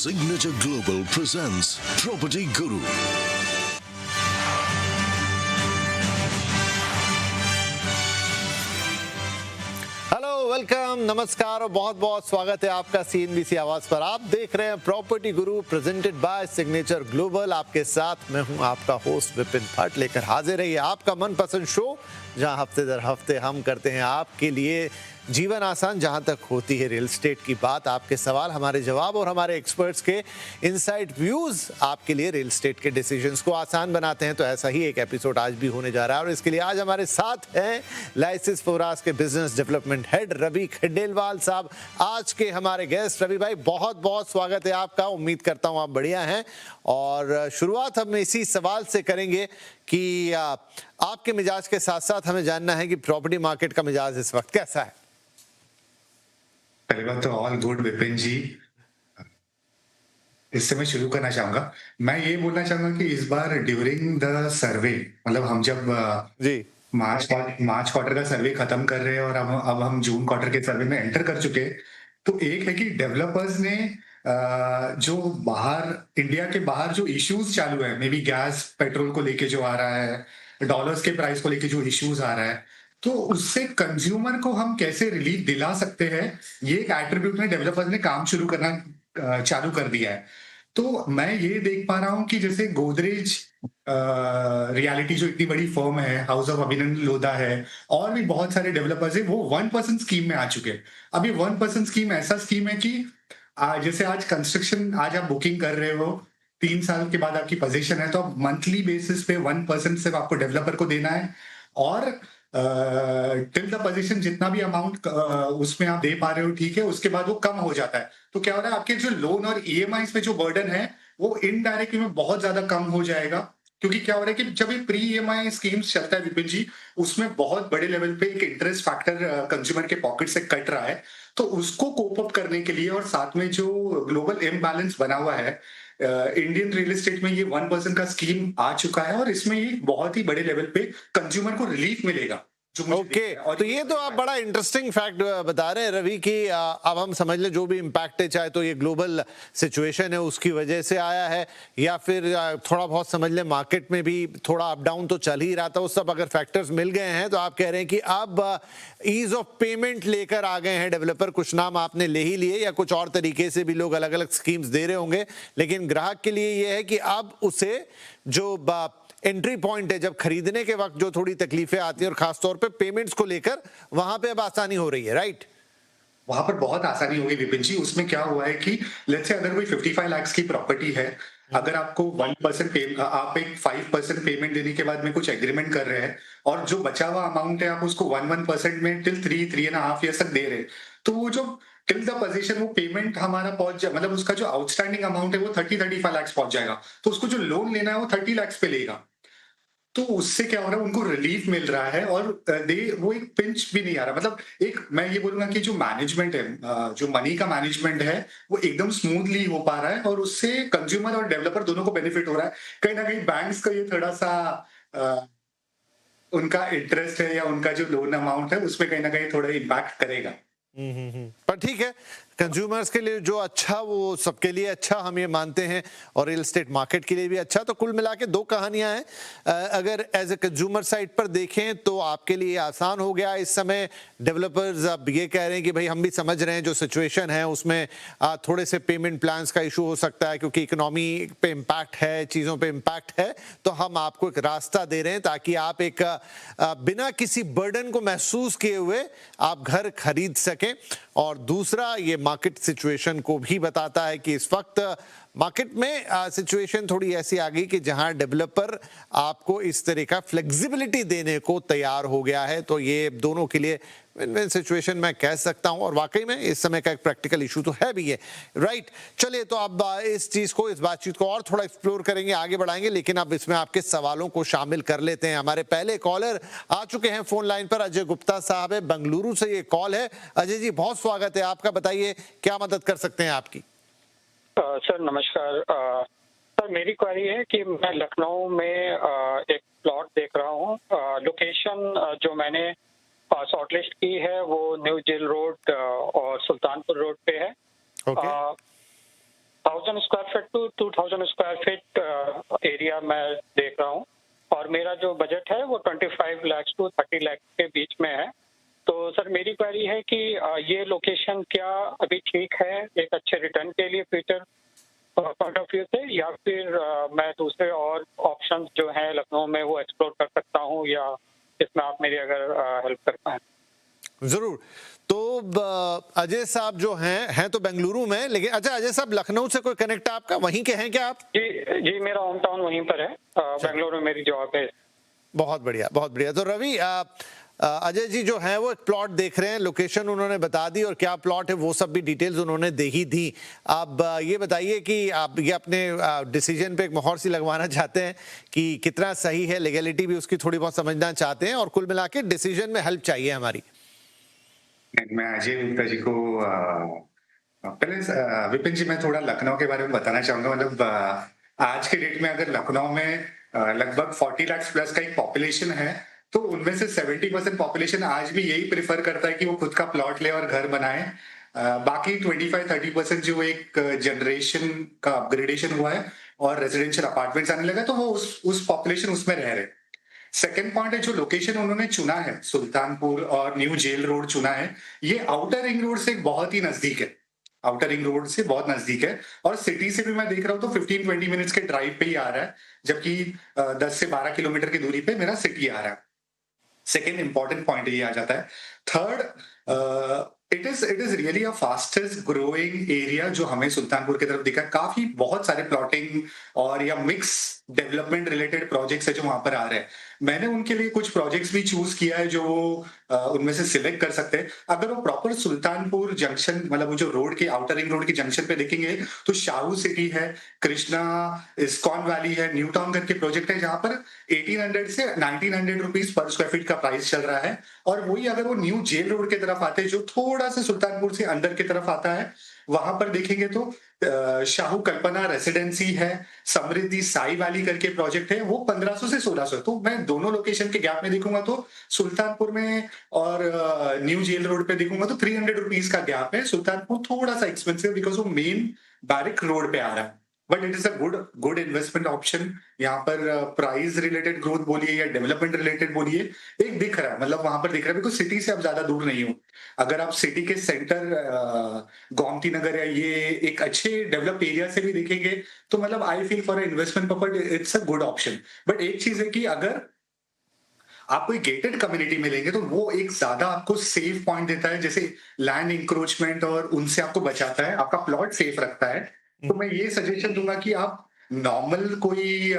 Signature Global presents Property Guru. Hello, welcome, नमस्कार और बहुत बहुत स्वागत है आपका CNBC आवाज पर। आप देख रहे हैं property Guru presented by signature global. आपके साथ मैं हूं आपका होस्ट विपिन भट्ट, लेकर हाजिर है ये आपका मनपसंद शो जहां हफ्ते दर हफ्ते हम करते हैं आपके लिए जीवन आसान। जहां तक होती है रियल एस्टेट की बात, आपके सवाल हमारे जवाब और हमारे एक्सपर्ट्स के इनसाइड व्यूज आपके लिए रियल एस्टेट के डिसीजंस को आसान बनाते हैं। तो ऐसा ही एक एपिसोड आज भी होने जा रहा है और इसके लिए आज हमारे साथ हैं लाइसिस फोरास के business development head Ravi Khandelwal साहब, आज के हमारे गेस्ट। रवि भाई, बहुत बहुत स्वागत है आपका। उम्मीद करता हूं आप बढ़िया हैं और शुरुआत हम इसी सवाल से करेंगे कि आपके मिजाज के साथ साथ हमें जानना है कि प्रॉपर्टी मार्केट का मिजाज इस वक्त कैसा है। पहली बात तो ऑल गुड विपिन जी। इससे मैं शुरू करना चाहूंगा। मैं ये बोलना चाहूंगा कि इस बार ड्यूरिंग द सर्वे, मतलब हम जब जी मार्च क्वार्टर का सर्वे खत्म कर रहे हैं और अब हम जून क्वार्टर के सर्वे में एंटर कर चुके हैं, तो एक है कि डेवलपर्स ने जो इंडिया के बाहर जो इश्यूज चालू है, मे बी गैस पेट्रोल को लेके जो आ रहा है, डॉलर्स के प्राइस को लेके जो इश्यूज आ रहा है, तो उससे कंज्यूमर को हम कैसे रिलीफ दिला सकते हैं, ये एक एट्रीब्यूट में डेवलपर्स ने काम शुरू करना चालू कर दिया है। तो मैं ये देख पा रहा हूँ कि जैसे गोदरेज रियलिटी जो इतनी बड़ी फर्म है, हाउस ऑफ अभिनंदन लोधा है, और भी बहुत सारे डेवलपर्स है, वो 1% स्कीम में आ चुके हैं। अभी 1% स्कीम ऐसा स्कीम है कि जैसे आज कंस्ट्रक्शन, आज आप बुकिंग कर रहे हो, 3 साल के बाद आपकी पोजीशन है, तो आप मंथली बेसिस पे 1% सिर्फ आपको डेवलपर को देना है और टिल द पोजीशन जितना भी अमाउंट उसमें आप दे पा रहे हो, ठीक है, उसके बाद वो कम हो जाता है। तो क्या हो रहा है, आपके जो लोन और EMI पे जो बर्डन है वो इनडायरेक्टली में बहुत ज्यादा कम हो जाएगा। क्योंकि क्या हो रहा है कि जब ये प्री EMI स्कीम्स चलता है विपिन जी, उसमें बहुत बड़े लेवल पे एक इंटरेस्ट फैक्टर कंज्यूमर के पॉकेट से कट रहा है। तो उसको कोप अप करने के लिए और साथ में जो ग्लोबल इम्बैलेंस बना हुआ है, इंडियन रियल एस्टेट में ये 1% का स्कीम आ चुका है और इसमें ये बहुत ही बड़े लेवल पे कंज्यूमर को रिलीफ मिलेगा। ओके, तो ये तो आप बड़ा इंटरेस्टिंग फैक्ट बता रहे हैं रवि कि अब हम समझ लें जो भी इम्पैक्ट है, चाहे तो ये ग्लोबल सिचुएशन है उसकी वजह से आया है या फिर थोड़ा बहुत समझ लें मार्केट में भी थोड़ा अप डाउन तो चल ही रहा था, वो सब अगर फैक्टर्स मिल गए हैं तो आप कह रहे हैं कि अब ईज ऑफ पेमेंट लेकर आ गए हैं डेवलपर। कुछ नाम आपने ले ही लिए या कुछ और तरीके से भी लोग अलग अलग स्कीम्स दे रहे होंगे, लेकिन ग्राहक के लिए ये है कि अब उसे जो एंट्री पॉइंट है, जब खरीदने के वक्त जो थोड़ी तकलीफें आती हैं और खासतौर पे पेमेंट्स को लेकर, वहां पे अब आसानी हो रही है, राइट? वहां पर बहुत आसानी होगी विपिन जी। उसमें क्या हुआ है कि लेट्स से अगर कोई 55 लाख की प्रॉपर्टी है, अगर आपको 1% आप एक 5% पेमेंट देने के बाद में कुछ एग्रीमेंट कर रहे हैं और जो बचा हुआ अमाउंट है आप उसको 1% में टिल 3.5 ईयर्स तक दे रहे हैं, तो वो जो टिल द पोजीशन वो पेमेंट हमारा पहुंच जाए, मतलब उसका जो आउटस्टैंडिंग अमाउंट है वो 35 लाख पहुंच जाएगा। तो उसको जो लोन लेना है वो 30 लाख पे लेगा। तो उससे क्या हो रहा है, उनको रिलीफ मिल रहा है और वो एक पिंच भी नहीं आ रहा। मतलब एक मैं ये बोलूंगा कि जो मैनेजमेंट है, जो मनी का मैनेजमेंट है, वो एकदम स्मूथली हो पा रहा है और उससे कंज्यूमर और डेवलपर दोनों को बेनिफिट हो रहा है। कहीं ना कहीं बैंक्स का ये थोड़ा सा उनका इंटरेस्ट है या उनका जो लोन अमाउंट है उसमें कहीं ना कहीं थोड़ा इम्पैक्ट करेगा। पर ठीक है, कंज्यूमर्स के लिए जो अच्छा वो सबके लिए अच्छा, हम ये मानते हैं, और रियल एस्टेट मार्केट के लिए भी अच्छा। तो कुल मिला के दो कहानियां हैं। अगर एज ए कंज्यूमर साइड पर देखें तो आपके लिए आसान हो गया इस समय। डेवलपर्स अब ये कह रहे हैं कि भाई हम भी समझ रहे हैं जो सिचुएशन है उसमें थोड़े से पेमेंट प्लान्स का इशू हो सकता है क्योंकि इकोनॉमी पे इम्पैक्ट है, चीज़ों पे इम्पैक्ट है, तो हम आपको एक रास्ता दे रहे हैं ताकि आप एक बिना किसी बर्डन को महसूस किए हुए आप घर खरीद सकें। और दूसरा, ये मार्केट सिचुएशन को भी बताता है कि इस वक्त मार्केट में सिचुएशन थोड़ी ऐसी आ गई कि जहां डेवलपर आपको इस तरह का फ्लेक्सिबिलिटी देने को तैयार हो गया है। तो ये दोनों के लिए विन-विन सिचुएशन मैं कह सकता हूं और वाकई में इस समय का एक प्रैक्टिकल इशू तो है भी है, राइट? चलिए, तो अब इस चीज को, इस बातचीत को और थोड़ा एक्सप्लोर करेंगे, आगे बढ़ाएंगे, लेकिन अब इसमें आपके सवालों को शामिल कर लेते हैं। हमारे पहले कॉलर आ चुके हैं फोन लाइन पर, अजय गुप्ता साहब है, बेंगलुरु से ये कॉल है। अजय जी, बहुत स्वागत है आपका, बताइए क्या मदद कर सकते हैं आपकी? सर नमस्कार। सर मेरी क्वेरी है कि मैं लखनऊ में एक प्लॉट देख रहा हूँ। लोकेशन जो मैंने शॉर्टलिस्ट की है वो न्यू जेल रोड और सुल्तानपुर रोड पे है। Okay. House 1000 square feet to 2000 square feet area मैं देख रहा हूँ, और मेरा जो बजट है वो 25 लाख टू 30 लाख के बीच में है। तो सर मेरी क्वेरी है कि ये लोकेशन क्या अभी ठीक है एक अच्छे रिटर्न के लिए फ्यूचर पॉइंट ऑफ व्यू से, या फिर मैं दूसरे और ऑप्शंस जो हैं लखनऊ में वो एक्सप्लोर कर सकता हूँ, या इसमें आप मेरी अगर हेल्प कर पाएं? जरूर। तो अजय साहब जो हैं तो बेंगलुरु में, लेकिन अच्छा अजय साहब लखनऊ से कोई कनेक्ट आपका, वहीं के हैं क्या आप? जी जी, मेरा होम टाउन वहीं पर है, बेंगलुरु में मेरी जॉब है। बहुत बढ़िया, बहुत बढ़िया। तो रवि, अजय जी जो हैं वो एक प्लॉट देख रहे हैं, लोकेशन उन्होंने बता दी और क्या प्लॉट है वो सब भी डिटेल्स उन्होंने दे ही दी। अब ये बताइए कि आप ये अपने डिसीजन पे एक मोहर सी लगवाना चाहते हैं कि कितना सही है, लीगैलिटी भी उसकी थोड़ी बहुत समझना चाहते हैं, और कुल मिला के डिसीजन में हेल्प चाहिए हमारी। मैं अजय गुप्ता जी को पहले विपिन जी, मैं थोड़ा लखनऊ के बारे में बताना चाहूंगा। मतलब आज के डेट में अगर लखनऊ में लगभग 40 लाख प्लस का एक पॉपुलेशन है, तो उनमें से 70% पॉपुलेशन आज भी यही प्रेफर करता है कि वो खुद का प्लॉट ले और घर बनाए। बाकी 25-30% जो एक जनरेशन का अपग्रेडेशन हुआ है और रेजिडेंशियल अपार्टमेंट्स आने लगा, तो वो उस पॉपुलेशन उसमें रह रहे। सेकेंड पॉइंट है, जो लोकेशन उन्होंने चुना है, सुल्तानपुर और न्यू जेल रोड चुना है, ये आउटर रिंग रोड से बहुत ही नजदीक है। आउटर रिंग रोड से बहुत नजदीक है, और सिटी से भी मैं देख रहा हूँ तो 15-20 मिनट्स के ड्राइव पे ही आ रहा है, जबकि 10 से 12 किलोमीटर की दूरी पे मेरा सिटी आ रहा है। सेकेंड इंपॉर्टेंट पॉइंट ये आ जाता है। Third, it is really a fastest growing area जो हमें सुल्तानपुर की तरफ दिखा। काफी बहुत सारे प्लॉटिंग और या मिक्स डेवलपमेंट रिलेटेड प्रोजेक्ट्स है जो वहां पर आ रहे हैं। मैंने उनके लिए कुछ प्रोजेक्ट्स भी चूज किया है जो उनमें से सिलेक्ट कर सकते हैं। अगर वो प्रॉपर सुल्तानपुर जंक्शन, मतलब वो जो रोड के आउटर रिंग रोड के जंक्शन पे देखेंगे तो शाहू सिटी है, कृष्णा इस्कॉन वैली है, न्यू टाउन करके प्रोजेक्ट है जहां पर 1800 से 1900 रुपीज पर स्क्वायर फीट का प्राइस चल रहा है। और वही अगर वो न्यू जेल रोड की तरफ आते हैं जो थोड़ा सा सुल्तानपुर से अंदर की तरफ आता है, वहां पर देखेंगे तो शाहू कल्पना रेसिडेंसी है, समृद्धि साई वैली करके प्रोजेक्ट है, वो 1500 से 1600। तो मैं दोनों लोकेशन के गैप में देखूंगा तो सुल्तानपुर में और न्यू जेल रोड पे देखूंगा तो 300 रुपीज का गैप है। सुल्तानपुर थोड़ा सा एक्सपेंसिव बिकॉज वो मेन बैरिक रोड पे आ रहा है, but it is a good investment option. यहाँ पर प्राइस रिलेटेड ग्रोथ बोलिए या डेवलपमेंट रिलेटेड बोलिए, एक दिख रहा है, मतलब वहां पर दिख रहा है, बिकॉज सिटी से आप ज्यादा दूर नहीं हो। अगर आप सिटी के सेंटर गोमती नगर या ये एक अच्छे डेवलप्ड एरिया से भी देखेंगे तो मतलब I feel for investment purpose it's a good option. But एक चीज है कि अगर आप कोई गेटेड कम्युनिटी में लेंगे तो वो एक ज्यादा आपको सेफ पॉइंट देता है, जैसे लैंड इंक्रोचमेंट, और उनसे आपको बचाता है, आपका प्लॉट सेफ रखता है। तो मैं ये सजेशन दूंगा कि आप नॉर्मल कोई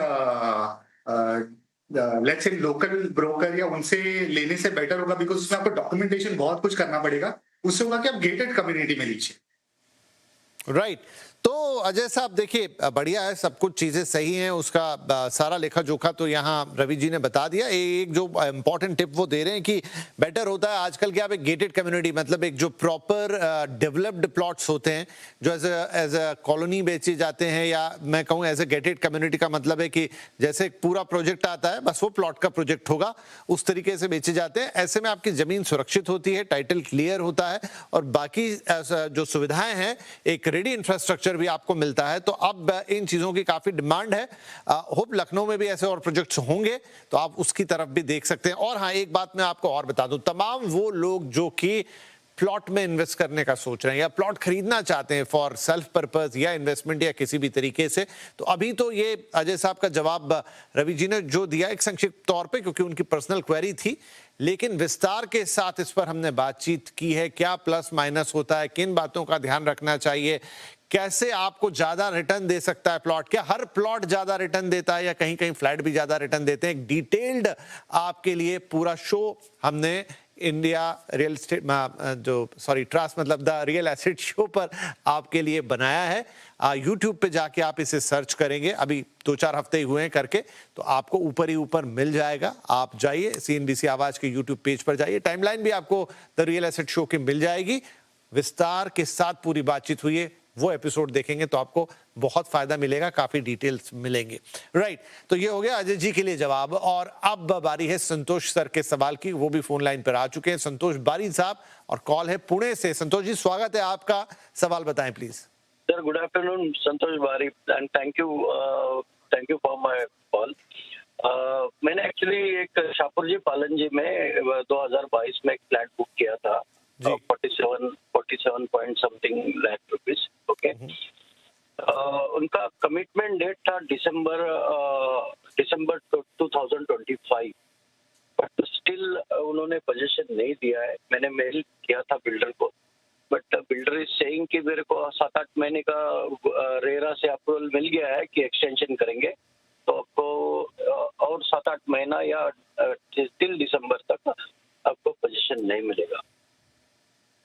लेट्स से लोकल ब्रोकर या उनसे लेने से बेटर होगा, बिकॉज उसमें आपको डॉक्यूमेंटेशन बहुत कुछ करना पड़ेगा। उससे होगा कि आप गेटेड कम्युनिटी में लीजिए। राइट। तो अजय साहब देखिए, बढ़िया है, सब कुछ चीजें सही हैं, उसका सारा लेखा जोखा तो यहाँ रवि जी ने बता दिया। एक जो इंपॉर्टेंट टिप वो दे रहे हैं कि बेटर होता है आजकल कि आप एक गेटेड कम्युनिटी, मतलब एक जो प्रॉपर डेवलप्ड प्लॉट्स होते हैं जो एज अ कॉलोनी बेचे जाते हैं, या मैं कहूँ एज अ गेटेड कम्युनिटी का मतलब है कि जैसे एक पूरा प्रोजेक्ट आता है बस वो प्लॉट का प्रोजेक्ट होगा, उस तरीके से बेचे जाते हैं। ऐसे में आपकी जमीन सुरक्षित होती है, टाइटल क्लियर होता है, और बाकी जो सुविधाएं हैं, एक रेडी इंफ्रास्ट्रक्चर भी आपको मिलता है। तो अब इन चीजों की काफी डिमांड है। होप लखनऊ में भी ऐसे और प्रोजेक्ट्स होंगे तो आप उसकी तरफ भी देख सकते हैं। और हाँ, एक बात मैं आपको और बता दूं, तमाम वो लोग जो कि प्लॉट में इन्वेस्ट करने का सोच रहे हैं या प्लॉट खरीदना चाहते हैं फॉर सेल्फ पर्पस या इन्वेस्टमेंट या किसी भी तरीके से, तो अभी तो ये अजय साहब का जवाब रवि जी ने जो दिया एक संक्षिप्त तौर पे, क्योंकि उनकी पर्सनल क्वेरी थी, लेकिन विस्तार के साथ इस पर हमने बातचीत की है। क्या प्लस माइनस होता है, किन बातों का ध्यान रखना चाहिए, कैसे आपको ज्यादा रिटर्न दे सकता है प्लॉट, क्या हर प्लॉट ज्यादा रिटर्न देता है या कहीं कहीं फ्लैट भी ज्यादा रिटर्न देते हैं, एक डिटेल्ड आपके लिए पूरा शो हमने इंडिया रियल एस्टेट ट्रस्ट मतलब द रियल एसेट शो पर आपके लिए बनाया है। यूट्यूब पे जाके आप इसे सर्च करेंगे, अभी 2-4 हफ्ते ही हुए हैं करके, तो आपको ऊपर ही ऊपर मिल जाएगा। आप जाइए CNBC आवाज के यूट्यूब पेज पर जाइए, टाइमलाइन भी आपको द रियल एसेट शो की मिल जाएगी। विस्तार के साथ पूरी बातचीत हुई है, वो एपिसोड देखेंगे तो आपको बहुत फायदा मिलेगा, काफी डिटेल्स मिलेंगे। राइट, तो ये हो गया अजय जी के लिए जवाब। और अब बारी है संतोष सर के सवाल की, वो भी फोन लाइन पर आ चुके हैं, संतोष बारी साहब, और कॉल है पुणे से। संतोष जी, स्वागत है आपका, सवाल बताएं please. Sir sir. Good afternoon, Santosh Bari, and thank you for my call. मैंने एक्चुअली एक शाहपुर जी पालन जी में 2022 में एक फ्लैट बुक किया था, 47 point something lakh rupees. Okay, उनका कमिटमेंट डेट था दिसंबर 2025, बट स्टिल उन्होंने पोजीशन नहीं दिया है. मैंने मेल किया था बिल्डर को, बट बिल्डर इज सेइंग कि मेरे को 7-8 महीने का रेरा से अप्रूवल मिल गया है कि एक्सटेंशन करेंगे, तो आपको और 7-8 महीना या टिल दिसंबर तक आपको पोजीशन नहीं मिलेगा.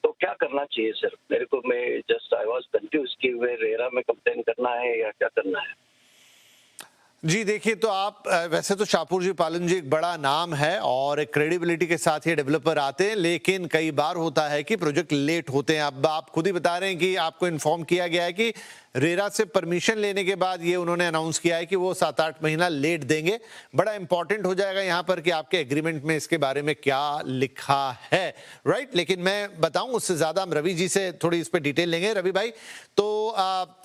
तो क्या करना चाहिए सर मेरे को? मैं जस्ट आई वाज कंफ्यूज कि वे रेरा में कंप्लेन करना है या क्या करना है. जी देखिए, तो आप वैसे तो शाहपुर जी पालन जी एक बड़ा नाम है और एक क्रेडिबिलिटी के साथ ये डेवलपर आते हैं, लेकिन कई बार होता है कि प्रोजेक्ट लेट होते हैं. अब आप खुद ही बता रहे हैं कि आपको इन्फॉर्म किया गया है कि रेरा से परमिशन लेने के बाद ये उन्होंने अनाउंस किया है कि वो 7-8 महीना लेट देंगे. बड़ा इंपॉर्टेंट हो जाएगा यहाँ पर कि आपके एग्रीमेंट में इसके बारे में क्या लिखा है, राइट. लेकिन मैं बताऊं उससे ज्यादा हम रवि जी से थोड़ी इस पर डिटेल लेंगे. रवि भाई, तो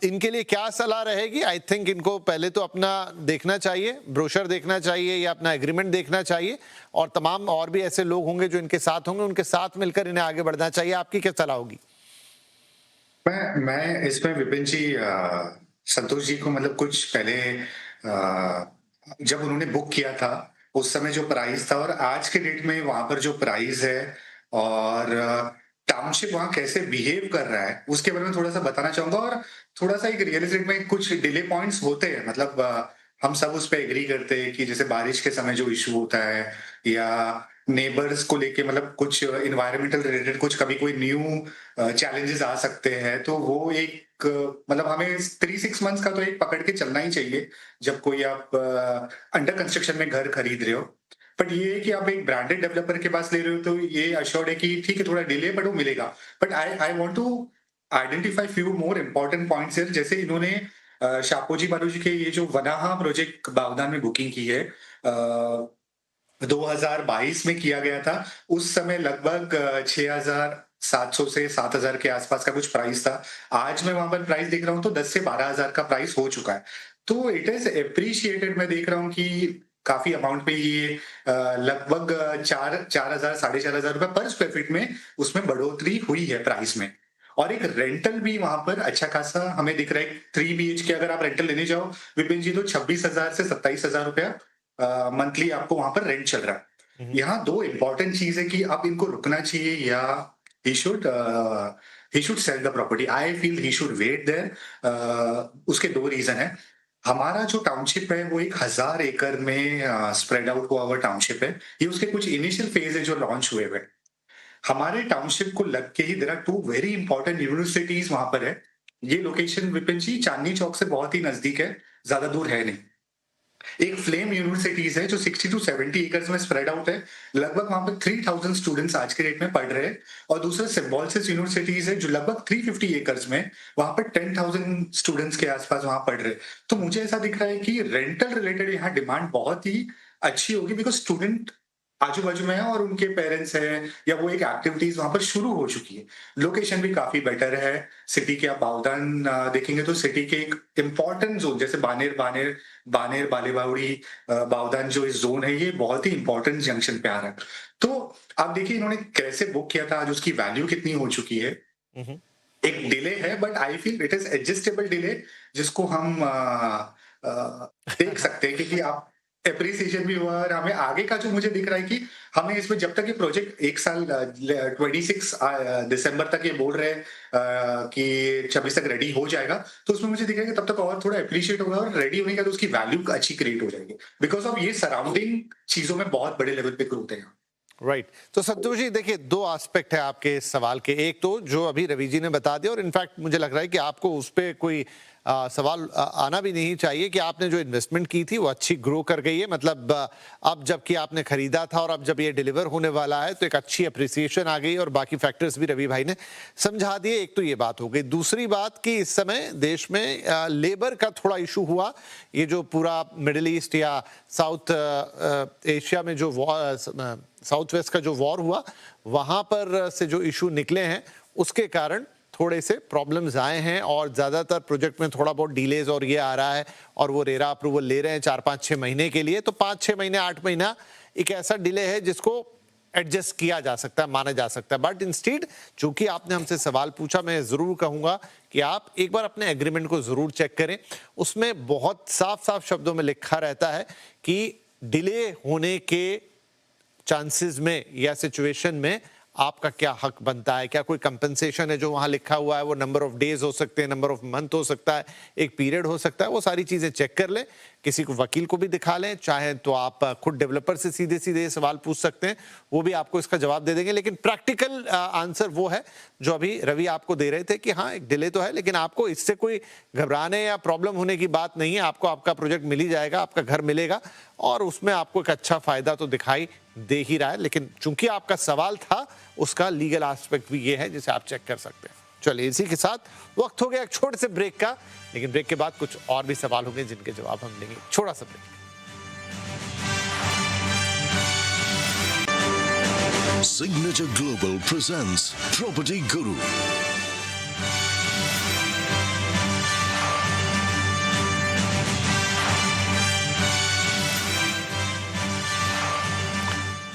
इनके लिए क्या सलाह रहेगी? आई थिंक इनको पहले तो अपना देखना चाहिए, ब्रोशर देखना चाहिए या अपना एग्रीमेंट देखना चाहिए, और तमाम और भी ऐसे लोग होंगे जो इनके साथ होंगे, उनके साथ मिलकर इन्हें आगे बढ़ना चाहिए. आपकी क्या सलाह होगी? मैं इसमें विपिन जी संतोष जी को मतलब कुछ पहले जब उन्होंने बुक किया था उस समय जो प्राइस था और आज के डेट में वहां पर जो प्राइस है और टाउनशिप वहां कैसे बिहेव कर रहा है उसके बारे में थोड़ा सा बताना चाहूंगा. और थोड़ा सा एक रियल एस्टेट में कुछ डिले पॉइंट्स होते हैं, मतलब हम सब उस पर एग्री करते हैं कि जैसे बारिश के समय जो इशू होता है या नेबर्स को लेके मतलब कुछ इन्वायरमेंटल रिलेटेड कुछ कभी कोई न्यू चैलेंजेस आ सकते हैं, तो वो एक मतलब हमें 3-6 मंथ्स का तो एक पकड़ के चलना ही चाहिए जब कोई आप अंडर कंस्ट्रक्शन में घर खरीद रहे हो. बट ये है कि आप एक ब्रांडेड डेवलपर के पास ले रहे हो तो ये अश्योर्ड है कि ठीक है थोड़ा डिले बट वो मिलेगा. But I want to identify few more important points है. जैसे इन्होंने शाहपुर जी बालू जी के ये जो वनाहा प्रोजेक्ट बावदान में बुकिंग की है 2022 में किया गया था. उस समय लगभग 6,700 से 7,000 के आसपास का कुछ प्राइस था. आज मैं वहां पर प्राइस देख रहा हूँ तो 10 से 12,000 का प्राइस हो चुका है. तो इट इज एप्रिशिएटेड. मैं देख रहा हूँ कि काफी अमाउंट पे ये लगभग 4,000 4,500 रुपए पर स्क्वायर फीट में उसमें बढ़ोतरी हुई है प्राइस में. और एक रेंटल भी वहां पर अच्छा खासा हमें दिख रहा है. 3 BHK अगर आप रेंटल लेने जाओ विपिन जी तो 26,000 से 27,000 रुपया मंथली आपको वहां पर रेंट चल रहा है. यहाँ दो इंपॉर्टेंट चीज है कि आप इनको रुकना चाहिए या he should sell the property. I feel he should wait there. उसके दो रीजन है. हमारा जो टाउनशिप है वो 1,000 एकड़ में स्प्रेड आउट हुआ हुआ टाउनशिप है. ये उसके कुछ इनिशियल फेज है जो लॉन्च हुए हुए. हमारे टाउनशिप को लग के ही there are 2 very important universities वहां पर है. ये लोकेशन विपिन जी चांदनी चौक से बहुत ही नजदीक है, ज्यादा दूर है नहीं. एक फ्लेम यूनिवर्सिटीज है जो 60 to 70 एकर्स में स्प्रेड आउट है. लगभग वहां पर 3,000 स्टूडेंट्स आज के डेट में पढ़ रहे हैं. और दूसरा सिम्बोसिस यूनिवर्सिटीज है जो लगभग 350 एकर्स में वहां पर 10,000 स्टूडेंट्स के आसपास वहां पढ़ रहे हैं. तो मुझे ऐसा दिख रहा है कि रेंटल रिलेटेड यहाँ डिमांड बहुत ही अच्छी होगी बिकॉज स्टूडेंट आजू बाजू में है और उनके पेरेंट्स हैं या वो एक एक्टिविटीज वहां पर शुरू हो चुकी है. लोकेशन भी काफी बेटर है. सिटी के आप बावदान देखेंगे तो सिटी के एक इंपॉर्टेंट जोन जैसे बानेर बालेबावड़ी बावदान जो इस जोन है ये बहुत ही इंपॉर्टेंट जंक्शन पे आ रहा है. तो आप देखिए इन्होंने कैसे बुक किया था, आज उसकी वैल्यू कितनी हो चुकी है. एक डिले है but I feel it is adjustable delay जिसको हम देख सकते हैं क्योंकि आप एप्रिसिएशन भी हुआ. और हमें आगे का जो मुझे दिख रहा है कि हमें इसमें जब तक ये प्रोजेक्ट एक साल 26 दिसंबर तक ये बोल रहे हैं कि 26 तक रेडी हो जाएगा, तो उसमें मुझे दिख रहा है कि तब तक और थोड़ा एप्रिशिएट होगा और रेडी होने के बाद उसकी वैल्यू अच्छी क्रिएट हो जाएगी बिकॉज ऑफ ये सराउंडिंग चीजों में बहुत बड़े लेवल पे ग्रोथ है. राइट. तो संतोष जी देखिए, दो एस्पेक्ट है आपके इस सवाल के. एक तो जो अभी रवि जी ने बता दिया और इनफैक्ट मुझे लग रहा है कि आपको उस पर कोई सवाल आना भी नहीं चाहिए कि आपने जो इन्वेस्टमेंट की थी वो अच्छी ग्रो कर गई है. मतलब अब जबकि आपने खरीदा था और अब जब ये डिलीवर होने वाला है तो एक अच्छी अप्रिसिएशन आ गई और बाकी फैक्टर्स भी रवि भाई ने समझा दिए. एक तो ये बात हो गई. दूसरी बात कि इस समय देश में लेबर का थोड़ा इशू हुआ. ये जो पूरा मिडिल ईस्ट या साउथ एशिया में जो साउथ वेस्ट का जो वॉर हुआ वहां पर से जो इशू निकले हैं उसके कारण थोड़े से प्रॉब्लम्स आए हैं और ज़्यादातर प्रोजेक्ट में थोड़ा बहुत डिलेज और ये आ रहा है, और वो रेरा अप्रूवल ले रहे हैं 4-5-6 महीने के लिए। तो 5-6 महीने 8 महीना एक ऐसा डिले है जिसको एडजस्ट किया जा सकता है, माना जा सकता है। बट इंस्टीड चूंकि आपने हमसे सवाल पूछा, मैं ज़रूर कहूँगा कि आप एक बार अपने एग्रीमेंट को ज़रूर चेक करें। उसमें बहुत साफ साफ शब्दों में लिखा रहता है कि डिले होने के चांसेस में या सिचुएशन में आपका क्या हक बनता है, क्या कोई कंपनसेशन है जो वहां लिखा हुआ है, वो नंबर ऑफ डेज हो सकते हैं, नंबर ऑफ मंथ हो सकता है, एक पीरियड हो सकता है। वो सारी चीजें चेक कर लें, किसी को वकील को भी दिखा लें, चाहे तो आप खुद डेवलपर से सीधे सीधे सवाल पूछ सकते हैं, वो भी आपको इसका जवाब दे देंगे। लेकिन प्रैक्टिकल आंसर वो है जो अभी रवि आपको दे रहे थे कि हाँ एक डिले तो है, लेकिन आपको इससे कोई घबराने या प्रॉब्लम होने की बात नहीं है। आपको आपका प्रोजेक्ट मिल ही जाएगा, आपका घर मिलेगा और उसमें आपको एक अच्छा फायदा तो दिखाई दे ही रहा है। लेकिन चूंकि आपका सवाल था, उसका लीगल एस्पेक्ट भी ये है जिसे आप चेक कर सकते हैं। चलिए, इसी के साथ वक्त हो गया एक छोटे से ब्रेक का, लेकिन ब्रेक के बाद कुछ और भी सवाल होंगे जिनके जवाब हम देंगे। छोटा सा break. Signature Global presents Property Guru.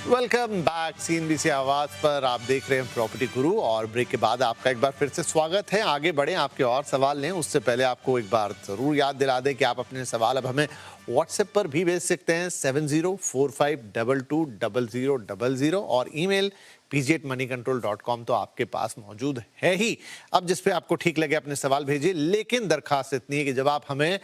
Welcome back. CNBC Awaaz पर आप देख रहे हैं प्रॉपर्टी गुरु, और ब्रेक के बाद आपका एक बार फिर से स्वागत है। आगे बढ़े, आपके और सवाल लें उससे पहले आपको एक बार जरूर याद दिला दें कि आप अपने सवाल अब हमें व्हाट्सएप पर भी भेज सकते हैं 7045220000, और ईमेल pg@moneycontrol.com तो आपके पास मौजूद है ही। अब जिस पे आपको ठीक लगे अपने सवाल भेजिए, लेकिन दरखास्त इतनी है कि जब आप हमें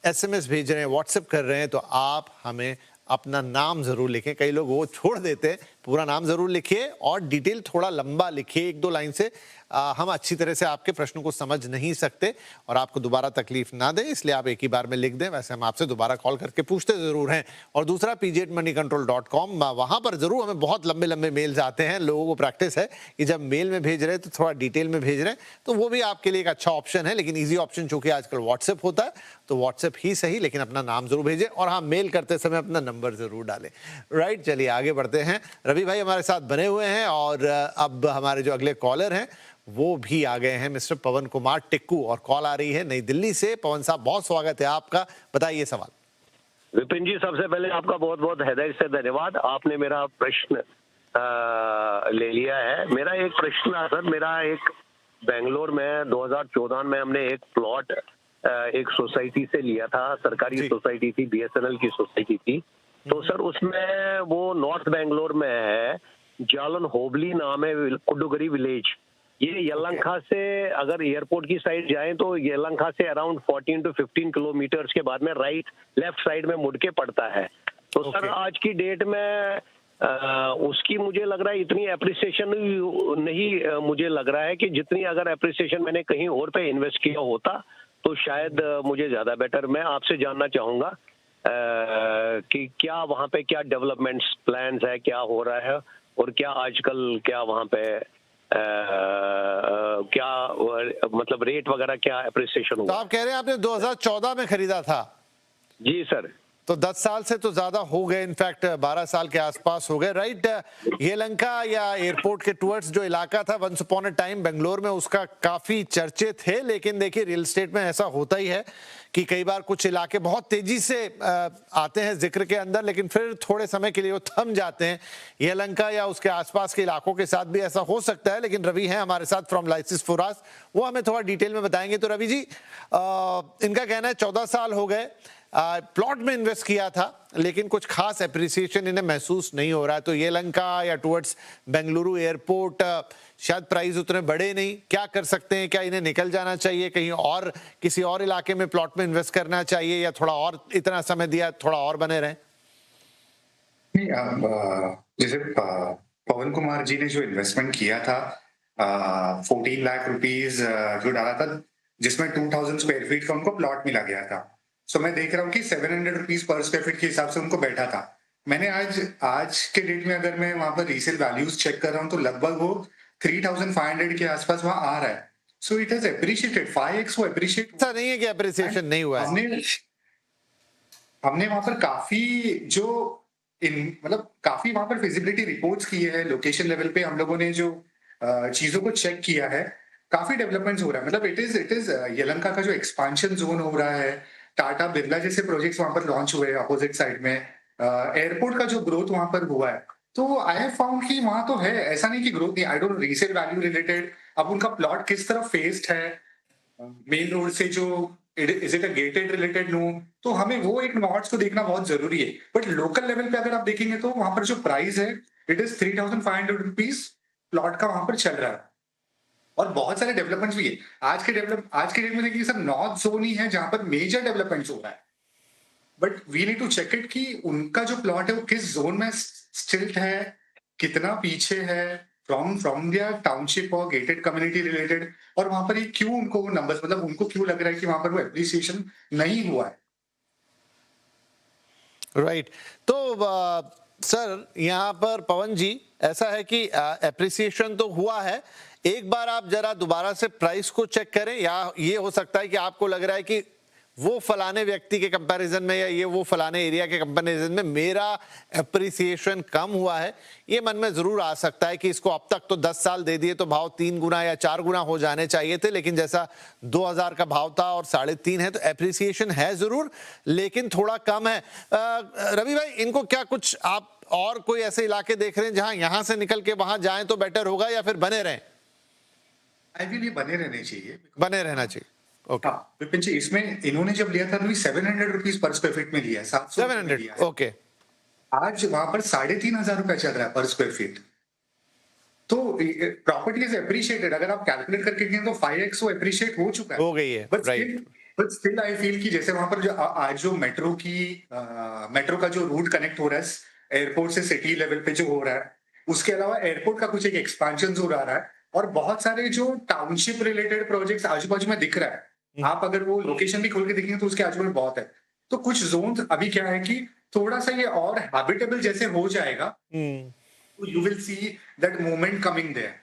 SMS भेज रहे हैं, व्हाट्सएप कर रहे हैं, तो आप हमें अपना नाम जरूर लिखें। कई लोग वो छोड़ देते हैं, पूरा नाम जरूर लिखिए और डिटेल थोड़ा लंबा लिखिए, 1-2 लाइन से। हम अच्छी तरह से आपके प्रश्नों को समझ नहीं सकते और आपको दोबारा तकलीफ ना दें, इसलिए आप एक ही बार में लिख दें। वैसे हम आपसे दोबारा कॉल करके पूछते जरूर हैं। और दूसरा pg@moneycontrol.com, वहां पर जरूर हमें बहुत लंबे लंबे मेल्स आते हैं। लोगों को प्रैक्टिस है कि जब मेल में भेज रहे हैं तो थोड़ा डिटेल में भेज रहे हैं, तो वो भी आपके लिए एक अच्छा ऑप्शन है। लेकिन ईजी ऑप्शन चूंकि आजकल व्हाट्सएप होता है, तो व्हाट्सएप ही सही, लेकिन अपना नाम जरूर भेजें और हाँ, मेल करते समय अपना नंबर जरूर डालें। राइट, चलिए आगे बढ़ते हैं। रवि भाई हमारे साथ बने हुए हैं और अब हमारे जो अगले कॉलर हैं वो भी आ गए हैं, मिस्टर पवन कुमार टिक्कू, और कॉल आ रही है नई दिल्ली से। पवन साहब, बहुत स्वागत है आपका, बताइए सवाल। विपिन जी, सबसे पहले आपका बहुत बहुत हृदय से धन्यवाद, आपने मेरा प्रश्न ले लिया है। मेरा एक प्रश्न था सर, मेरा एक बेंगलोर में 2014 में हमने एक प्लॉट एक सोसाइटी से लिया था, सरकारी सोसाइटी थी, BSNL की सोसाइटी थी। तो सर उसमें वो नॉर्थ बेंगलोर में है, जालन होबली नाम है, कुडुगरी विलेज। ये यलहंका से अगर एयरपोर्ट की साइड जाएं तो यलहंका से अराउंड 14 to 15 किलोमीटर्स के बाद में लेफ्ट साइड में मुड़ के पड़ता है। तो सर आज की डेट में उसकी मुझे लग रहा है इतनी एप्रिसिएशन नहीं मुझे लग रहा है कि जितनी अगर एप्रिसिएशन मैंने कहीं और पे इन्वेस्ट किया होता तो शायद मुझे ज्यादा बेटर। मैं आपसे जानना चाहूंगा कि क्या वहाँ पे क्या डेवलपमेंट्स प्लान्स है, क्या हो रहा है, और क्या आजकल क्या वहाँ पे क्या मतलब रेट वगैरह क्या एप्रिसिएशन हुआ? तो आप कह रहे हैं आपने 2014 में खरीदा था? जी सर। तो 10 साल से तो ज्यादा हो गए, इनफैक्ट 12 साल के आसपास हो गए। राइट, यलहंका या एयरपोर्ट के टुवर्ड्स जो इलाका था once upon a time Bangalore में, उसका काफी चर्चे थे। लेकिन देखिए, रियल एस्टेट में ऐसा होता ही है कि कई बार कुछ इलाके बहुत तेजी से आते हैं जिक्र के अंदर, लेकिन फिर थोड़े समय के लिए वो थम जाते हैं। यलहंका या उसके आसपास के इलाकों के साथ भी ऐसा हो सकता है। लेकिन रवि हैं हमारे साथ फ्रॉम लाइसिस फोरास, वो हमें थोड़ा डिटेल में बताएंगे। तो रवि जी, इनका कहना है 14 साल हो गए, प्लॉट में इन्वेस्ट किया था, लेकिन कुछ खास एप्रिसिएशन इन्हें महसूस नहीं हो रहा है। तो यलहंका या टुवर्ड्स बेंगलुरु एयरपोर्ट शायद प्राइस उतने बड़े नहीं, क्या कर सकते हैं? क्या इन्हें निकल जाना चाहिए, कहीं और किसी और इलाके में प्लॉट में इन्वेस्ट करना चाहिए, या थोड़ा और इतना समय दिया थोड़ा और बने रहें? जैसे पवन कुमार जी ने जो इन्वेस्टमेंट किया था 14 लाख रुपीस जो डाला था, जिसमें 2000 स्क्वायर फीट का उनको प्लॉट मिला गया था। सो मैं देख रहा हूँ कि 700 रुपीज पर स्क्वायर फीट के हिसाब से उनको बैठा था। मैंने आज के डेट में अगर मैं वहां पर रीसेल वैल्यूज चेक कर रहा हूँ तो लगभग वो 3500 के आसपास वहां आ रहा है। So it has appreciated 5x, वो एप्रिशिएट ऐसा नहीं है कि एप्रिसिएशन नहीं हुआ है। हमने वहां पर काफी जो मतलब काफी वहां पर फिजिबिलिटी रिपोर्ट्स किए हैं, लोकेशन लेवल पे हम लोगों ने जो चीजों को चेक किया है, काफी डेवलपमेंट्स हो रहा है, मतलब इट इज यलहंका का जो एक्सपांशन जोन हो रहा है, टाटा बिरला जैसे प्रोजेक्ट्स वहां पर लॉन्च हुए अपोजिट साइड में, एयरपोर्ट का जो ग्रोथ वहां पर हुआ है, तो आई हैव फाउंड कि वहां तो है, ऐसा नहीं कि ग्रोथ नहीं, I don't resale value related, अब उनका प्लॉट किस तरफ फेस्ड है मेन रोड से, जो is it a gated related no, तो हमें वो एक नॉट्स को देखना बहुत जरूरी है। बट लोकल लेवल पे अगर आप देखेंगे तो वहां पर जो प्राइस है इट इज 3,500 रुपीज प्लॉट का वहां पर चल रहा है, और बहुत सारे डेवलपमेंट्स भी है। आज के डेट में देखिए सब नॉर्थ जोन ही है जहां पर मेजर डेवलपमेंट्स हो रहा है, but we need to check it कि उनका जो प्लॉट है वो किस जोन में स्टिल्ट है, कितना पीछे है फ्रॉम दियर टाउनशिप और गेटेड कम्युनिटी रिलेटेड, और वहां पर ये क्यों उनको नंबर्स, मतलब उनको क्यों लग रहा है कि वहां पर वो एप्रिसिएशन नहीं हुआ है। राइट तो सर यहाँ पर पवन जी ऐसा है कि एप्रिसिएशन तो हुआ है, एक बार आप जरा दोबारा से प्राइस को चेक करें, या ये हो सकता है कि आपको लग रहा है कि वो फलाने व्यक्ति के कंपैरिजन में या ये वो फलाने एरिया के कंपैरिजन में मेरा एप्रिसिएशन कम हुआ है, ये मन में जरूर आ सकता है कि इसको अब तक तो 10 साल दे दिए तो भाव 3 गुना या 4 गुना हो जाने चाहिए थे, लेकिन जैसा 2000 का भाव था और 3.5 है तो एप्रिसिएशन है जरूर लेकिन थोड़ा कम है। रवि भाई, इनको क्या कुछ आप और कोई ऐसे इलाके देख रहे हैं जहां यहां से निकल के वहां जाएं तो बेटर होगा, या फिर बने रहें? आई विल ये बने रहने चाहिए, बने रहना चाहिए। ओके विपिन जी, इसमें इन्होंने जब लिया था तो 700 रुपीज पर स्क्वायर फीट में लिया है, 700। ओके, आज वहां पर 3,500 रुपए चल रहा है पर स्क्वायर फीट, तो प्रॉपर्टी इज एप्रिशिएटेड, अगर आप कैलकुलेट करके देखें तो 5x वो एप्रिशिएट हो चुका है, हो गई है, right. But still I feel कि जैसे वहां पर जो आज जो मेट्रो का जो रूट कनेक्ट हो रहा है एयरपोर्ट से सिटी लेवल पे जो हो रहा है, उसके अलावा एयरपोर्ट का कुछ एक एक्सपांशन हो रहा है, और बहुत सारे जो टाउनशिप रिलेटेड प्रोजेक्ट्स आजू बाजू में दिख रहा है, आप अगर वो लोकेशन भी खोल के देखेंगे तो उसके आजू में बहुत है, तो कुछ जोन अभी क्या है कि थोड़ा सा ये और हैबिटेबल जैसे हो जाएगा, you will see that movement coming there.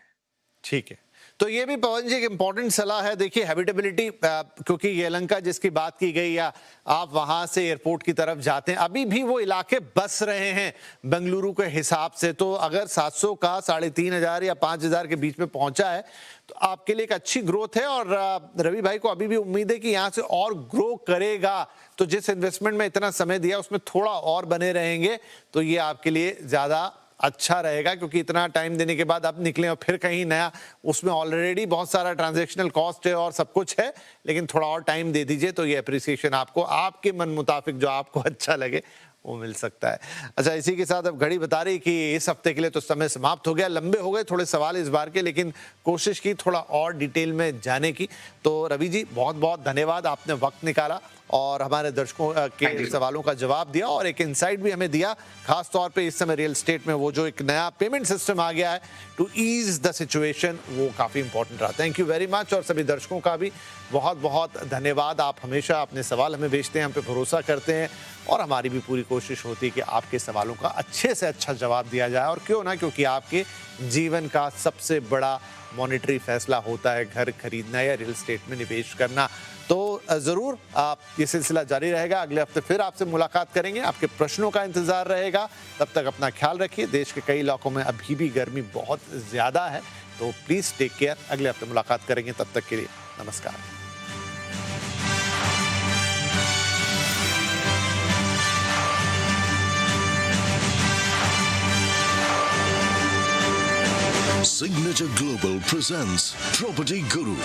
ठीक है, तो ये भी पवन जी एक इंपॉर्टेंट सलाह है। देखिए हैबिटेबिलिटी, क्योंकि यलहंका जिसकी बात की गई, या आप वहां से एयरपोर्ट की तरफ जाते हैं, अभी भी वो इलाके बस रहे हैं बेंगलुरु के हिसाब से, तो अगर 700 का 3,500 या 5,000 के बीच में पहुंचा है तो आपके लिए एक अच्छी ग्रोथ है, और रवि भाई को अभी भी उम्मीद है कि यहाँ से और ग्रो करेगा, तो जिस इन्वेस्टमेंट में इतना समय दिया उसमें थोड़ा और बने रहेंगे तो ये आपके लिए ज्यादा अच्छा रहेगा, क्योंकि इतना टाइम देने के बाद अब निकले और फिर कहीं नया, उसमें ऑलरेडी बहुत सारा ट्रांजैक्शनल कॉस्ट है और सब कुछ है, लेकिन थोड़ा और टाइम दे दीजिए तो ये अप्रिसिएशन आपको आपके मन मुताबिक जो आपको अच्छा लगे वो मिल सकता है। अच्छा, इसी के साथ अब घड़ी बता रही कि इस हफ्ते के लिए तो समय समाप्त हो गया, लंबे हो गए थोड़े सवाल इस बार के, लेकिन कोशिश की थोड़ा और डिटेल में जाने की। तो रवि जी बहुत बहुत धन्यवाद, आपने वक्त निकाला और हमारे दर्शकों के सवालों का जवाब दिया और एक इनसाइट भी हमें दिया, खास तौर पे इस समय रियल एस्टेट में वो जो एक नया पेमेंट सिस्टम आ गया है टू ईज द सिचुएशन, वो काफ़ी इंपॉर्टेंट रहा। थैंक यू वेरी मच, और सभी दर्शकों का भी बहुत बहुत धन्यवाद। आप हमेशा अपने सवाल हमें भेजते हैं, हम पे भरोसा करते हैं, और हमारी भी पूरी कोशिश होती है कि आपके सवालों का अच्छे से अच्छा जवाब दिया जाए, और क्यों ना, क्योंकि आपके जीवन का सबसे बड़ा मॉनेटरी फैसला होता है घर खरीदना या रियल एस्टेट में निवेश करना। तो ज़रूर आप ये सिलसिला जारी रहेगा, अगले हफ्ते फिर आपसे मुलाकात करेंगे, आपके प्रश्नों का इंतज़ार रहेगा। तब तक अपना ख्याल रखिए, देश के कई इलाकों में अभी भी गर्मी बहुत ज़्यादा है, तो प्लीज़ टेक केयर। अगले हफ्ते मुलाकात करेंगे, तब तक के लिए नमस्कार। Signature Global presents Property Guru.